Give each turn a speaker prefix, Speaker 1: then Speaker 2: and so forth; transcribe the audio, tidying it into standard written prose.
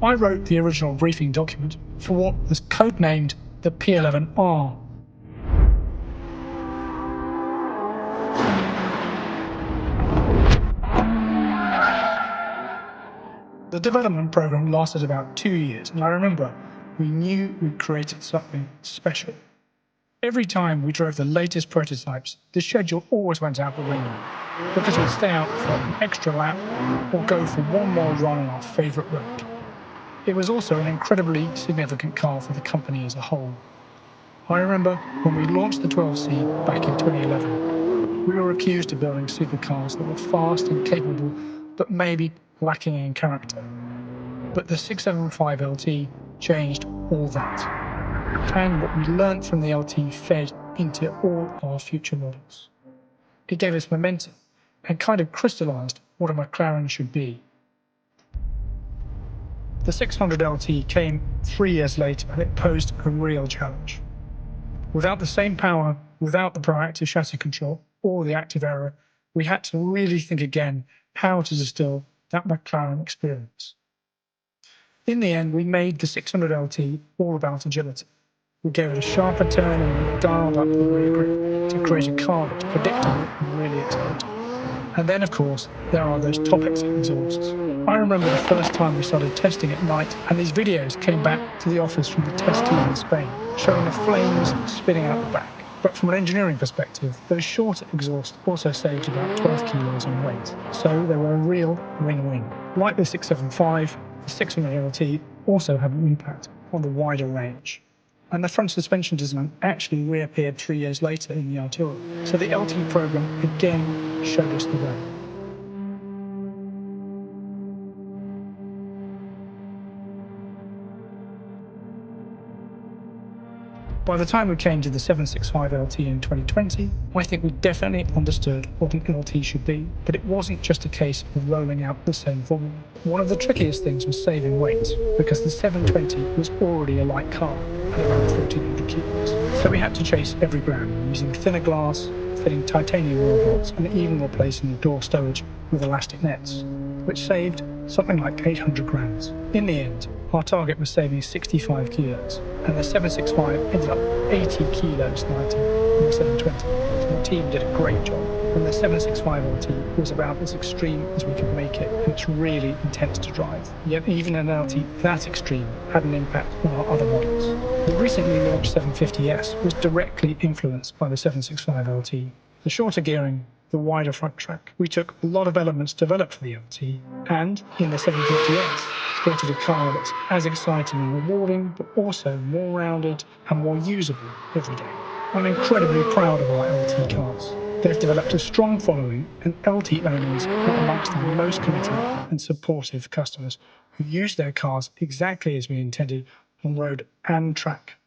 Speaker 1: I wrote the original briefing document for what was codenamed the P11R. The development program lasted about 2 years, and I remember we knew we'd created something special. Every time we drove the latest prototypes, the schedule always went out the window, because we'd stay out for an extra lap or go for one more run on our favourite road. It was also an incredibly significant car for the company as a whole. I remember when we launched the 12C back in 2011, we were accused of building supercars that were fast and capable, but maybe lacking in character. But the 675LT changed all that. And what we learnt from the LT fed into all our future models. It gave us momentum and kind of crystallised what a McLaren should be. The 600LT came 3 years later, and it posed a real challenge. Without the same power, without the proactive chassis control or the active aero, we had to really think again how to distill that McLaren experience. In the end, we made the 600LT all about agility. We gave it a sharper turn and we dialed up the rear grip to create a car that's predictable and really exciting. And then, of course, there are those top exhausts. I remember the first time we started testing at night, and these videos came back to the office from the test team in Spain, showing the flames spitting out the back. But from an engineering perspective, those shorter exhausts also saved about 12 kilos on weight, so they were a real win-win. Like the 675, the 600LT also had an impact on the wider range. And the front suspension design actually reappeared 3 years later in the Artura. So the LT program again showed us the way. By the time we came to the 765LT in 2020, I think we definitely understood what an LT should be, but it wasn't just a case of rolling out the same formula. One of the trickiest things was saving weight, because the 720 was already a light car at around 1,400 kilos. So we had to chase every gram, using thinner glass, fitting titanium wheel bolts, and even replacing the door stowage with elastic nets, which saved something like 800 grams. In the end, our target was saving 65 kilos, and the 765 ended up 80 kilos lighter than the 720. So the team did a great job, and the 765LT was about as extreme as we could make it, and it's really intense to drive. Yet even an LT that extreme had an impact on our other models. The recently launched 750S was directly influenced by the 765LT. The shorter gearing, the wider front track. We took a lot of elements developed for the LT, and in the 750S, created a car that's as exciting and rewarding, but also more rounded and more usable every day. I'm incredibly proud of our LT cars. They've developed a strong following, and LT owners are amongst the most committed and supportive customers who use their cars exactly as we intended on road and track.